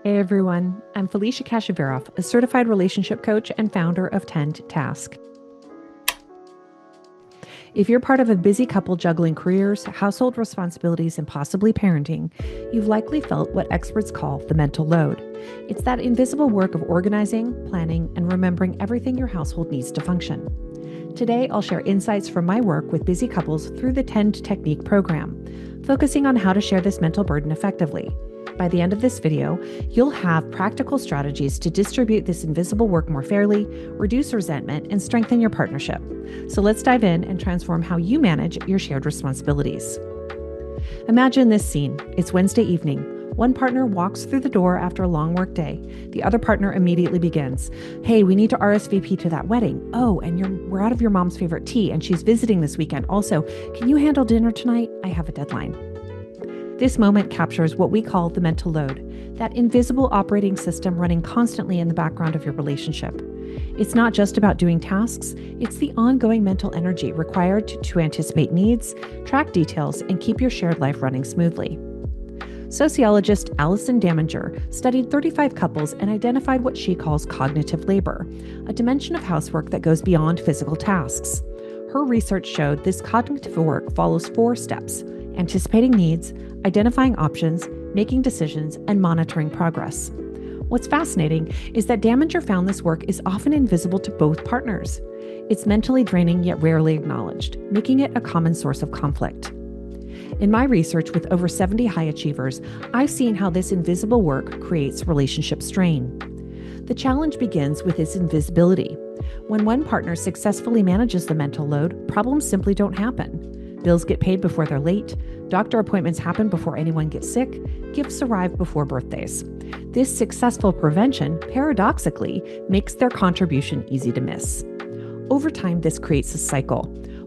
Hey everyone, I'm Felicia Kashivarov, a certified relationship coach and founder of Tend Task. If you're part of a busy couple juggling careers, household responsibilities, and possibly parenting, you've likely felt what experts call the mental load. It's that invisible work of organizing, planning, and remembering everything your household needs to function. Today, I'll share insights from my work with busy couples through the Tend Technique program, focusing on how to share this mental burden effectively. By the end of this video, you'll have practical strategies to distribute this invisible work more fairly, reduce resentment, and strengthen your partnership. So let's dive in and transform how you manage your shared responsibilities. Imagine this scene. It's Wednesday evening. One partner walks through the door after a long work day. The other partner immediately begins. Hey, we need to RSVP to that wedding. Oh, and we're out of your mom's favorite tea, and she's visiting this weekend. Also, can you handle dinner tonight? I have a deadline. This moment captures what we call the mental load, that invisible operating system running constantly in the background of your relationship. It's not just about doing tasks, it's the ongoing mental energy required to anticipate needs, track details, and keep your shared life running smoothly. Sociologist Alison Daminger studied 35 couples and identified what she calls cognitive labor, a dimension of housework that goes beyond physical tasks. Her research showed this cognitive work follows 4 steps: anticipating needs, identifying options, making decisions, and monitoring progress. What's fascinating is that Daminger found this work is often invisible to both partners. It's mentally draining yet rarely acknowledged, making it a common source of conflict. In my research with over 70 high achievers, I've seen how this invisible work creates relationship strain. The challenge begins with its invisibility. When one partner successfully manages the mental load, problems simply don't happen. Bills get paid before they're late, doctor appointments happen before anyone gets sick, gifts arrive before birthdays. This successful prevention, paradoxically, makes their contribution easy to miss. Over time, this creates a cycle.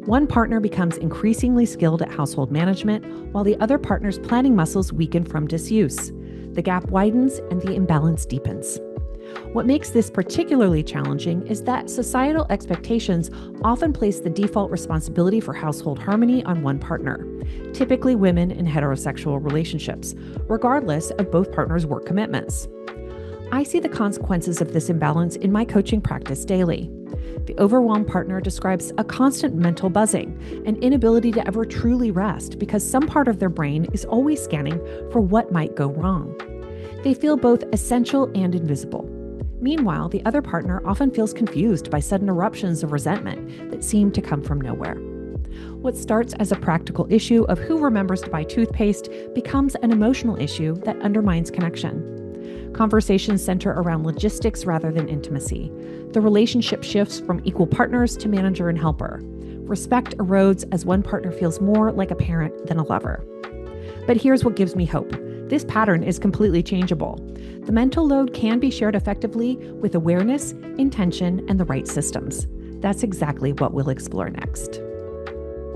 One partner becomes increasingly skilled at household management, while the other partner's planning muscles weaken from disuse. The gap widens and the imbalance deepens. What makes this particularly challenging is that societal expectations often place the default responsibility for household harmony on one partner, typically women in heterosexual relationships, regardless of both partners' work commitments. I see the consequences of this imbalance in my coaching practice daily. The overwhelmed partner describes a constant mental buzzing, an inability to ever truly rest because some part of their brain is always scanning for what might go wrong. They feel both essential and invisible. Meanwhile, the other partner often feels confused by sudden eruptions of resentment that seem to come from nowhere. What starts as a practical issue of who remembers to buy toothpaste becomes an emotional issue that undermines connection. Conversations center around logistics rather than intimacy. The relationship shifts from equal partners to manager and helper. Respect erodes as one partner feels more like a parent than a lover. But here's what gives me hope. This pattern is completely changeable. The mental load can be shared effectively with awareness, intention, and the right systems. That's exactly what we'll explore next.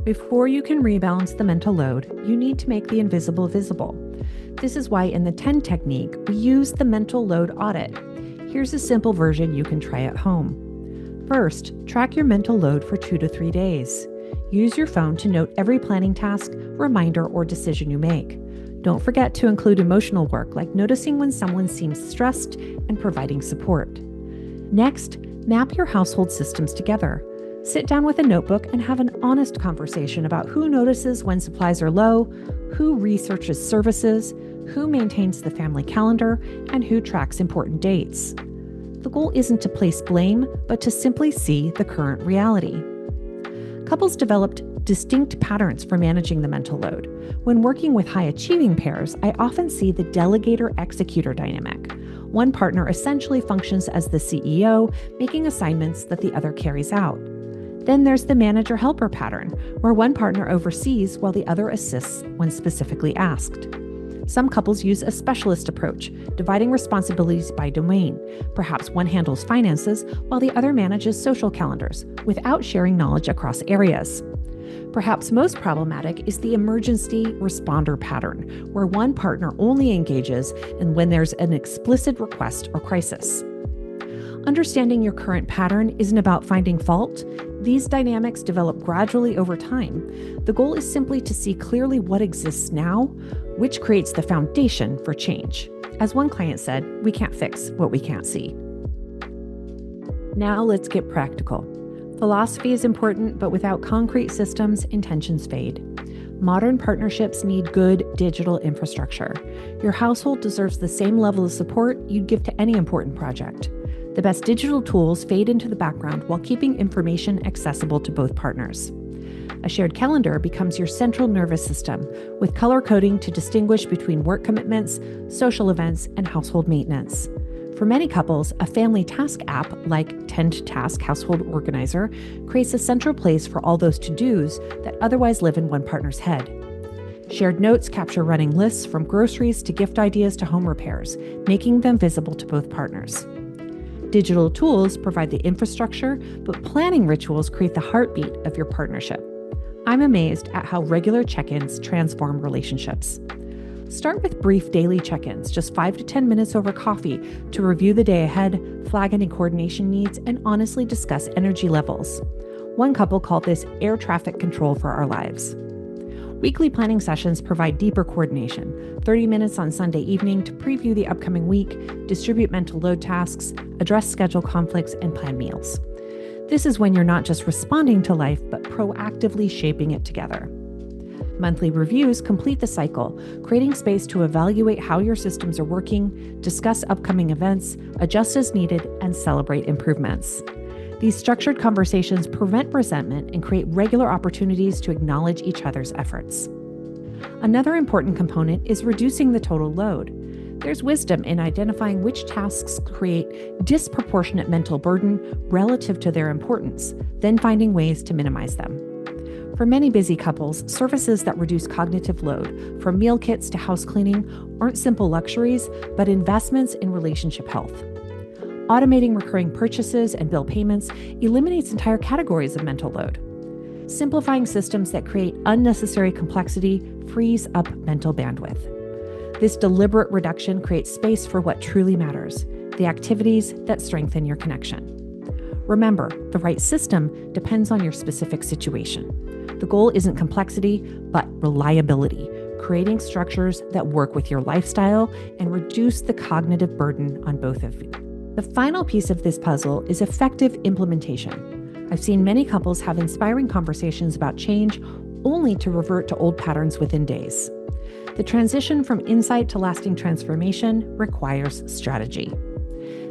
Before you can rebalance the mental load, you need to make the invisible visible. This is why in the Tend technique, we use the mental load audit. Here's a simple version you can try at home. First, track your mental load for 2 to 3 days. Use your phone to note every planning task, reminder, or decision you make. Don't forget to include emotional work like noticing when someone seems stressed and providing support. Next, map your household systems together. Sit down with a notebook and have an honest conversation about who notices when supplies are low, who researches services, who maintains the family calendar, and who tracks important dates. The goal isn't to place blame, but to simply see the current reality. Couples developed distinct patterns for managing the mental load. When working with high-achieving pairs, I often see the delegator-executor dynamic. One partner essentially functions as the CEO, making assignments that the other carries out. Then there's the manager-helper pattern, where one partner oversees while the other assists when specifically asked. Some couples use a specialist approach, dividing responsibilities by domain. Perhaps one handles finances while the other manages social calendars, without sharing knowledge across areas. Perhaps most problematic is the emergency responder pattern, where one partner only engages when there's an explicit request or crisis. Understanding your current pattern isn't about finding fault. These dynamics develop gradually over time. The goal is simply to see clearly what exists now, which creates the foundation for change. As one client said, we can't fix what we can't see. Now let's get practical. Philosophy is important, but without concrete systems, intentions fade. Modern partnerships need good digital infrastructure. Your household deserves the same level of support you'd give to any important project. The best digital tools fade into the background while keeping information accessible to both partners. A shared calendar becomes your central nervous system, with color coding to distinguish between work commitments, social events, and household maintenance. For many couples, a family task app like Tend Task Household Organizer creates a central place for all those to-dos that otherwise live in one partner's head. Shared notes capture running lists from groceries to gift ideas to home repairs, making them visible to both partners. Digital tools provide the infrastructure, but planning rituals create the heartbeat of your partnership. I'm amazed at how regular check-ins transform relationships. Start with brief daily check-ins, just 5 to 10 minutes over coffee, to review the day ahead, flag any coordination needs, and honestly discuss energy levels. One couple called this air traffic control for our lives. Weekly planning sessions provide deeper coordination, 30 minutes on Sunday evening to preview the upcoming week, distribute mental load tasks, address schedule conflicts, and plan meals. This is when you're not just responding to life, but proactively shaping it together. Monthly reviews complete the cycle, creating space to evaluate how your systems are working, discuss upcoming events, adjust as needed, and celebrate improvements. These structured conversations prevent resentment and create regular opportunities to acknowledge each other's efforts. Another important component is reducing the total load. There's wisdom in identifying which tasks create disproportionate mental burden relative to their importance, then finding ways to minimize them. For many busy couples, services that reduce cognitive load, from meal kits to house cleaning, aren't simple luxuries, but investments in relationship health. Automating recurring purchases and bill payments eliminates entire categories of mental load. Simplifying systems that create unnecessary complexity frees up mental bandwidth. This deliberate reduction creates space for what truly matters, the activities that strengthen your connection. Remember, the right system depends on your specific situation. The goal isn't complexity, but reliability, creating structures that work with your lifestyle and reduce the cognitive burden on both of you. The final piece of this puzzle is effective implementation. I've seen many couples have inspiring conversations about change only to revert to old patterns within days. The transition from insight to lasting transformation requires strategy.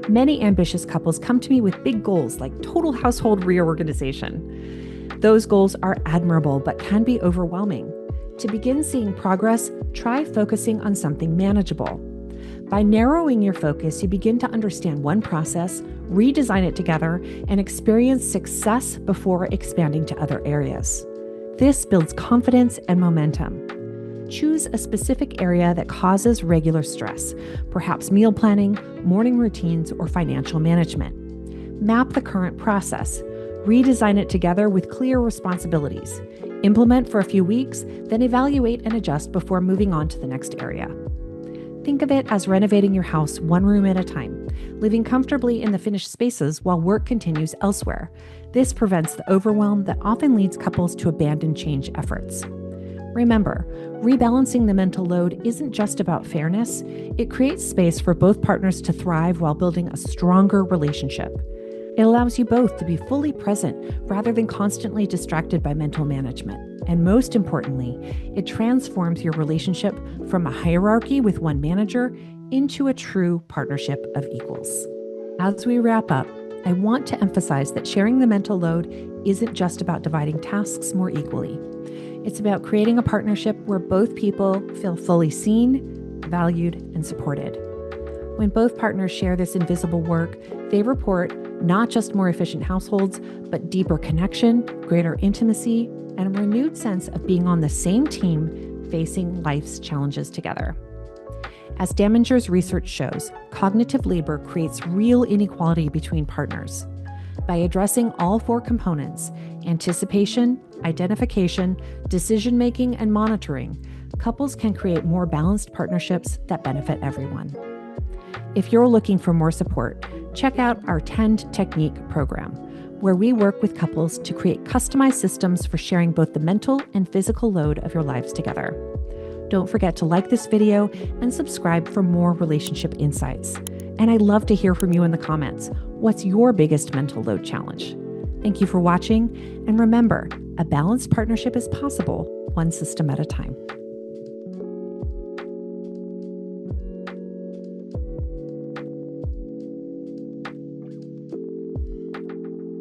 Many ambitious couples come to me with big goals like total household reorganization. Those goals are admirable, but can be overwhelming. To begin seeing progress, try focusing on something manageable. By narrowing your focus, you begin to understand one process, redesign it together, and experience success before expanding to other areas. This builds confidence and momentum. Choose a specific area that causes regular stress, perhaps meal planning, morning routines, or financial management. Map the current process. Redesign it together with clear responsibilities. Implement for a few weeks, then evaluate and adjust before moving on to the next area. Think of it as renovating your house one room at a time, living comfortably in the finished spaces while work continues elsewhere. This prevents the overwhelm that often leads couples to abandon change efforts. Remember, rebalancing the mental load isn't just about fairness. It creates space for both partners to thrive while building a stronger relationship. It allows you both to be fully present rather than constantly distracted by mental management. And most importantly, it transforms your relationship from a hierarchy with one manager into a true partnership of equals. As we wrap up, I want to emphasize that sharing the mental load isn't just about dividing tasks more equally. It's about creating a partnership where both people feel fully seen, valued, and supported. When both partners share this invisible work, they report not just more efficient households, but deeper connection, greater intimacy, and a renewed sense of being on the same team facing life's challenges together. As Daminger's research shows, cognitive labor creates real inequality between partners. By addressing all four components, anticipation, identification, decision-making, and monitoring, couples can create more balanced partnerships that benefit everyone. If you're looking for more support, check out our Tend Technique program, where we work with couples to create customized systems for sharing both the mental and physical load of your lives together. Don't forget to like this video and subscribe for more relationship insights. And I'd love to hear from you in the comments. What's your biggest mental load challenge? Thank you for watching. And remember, a balanced partnership is possible, one system at a time.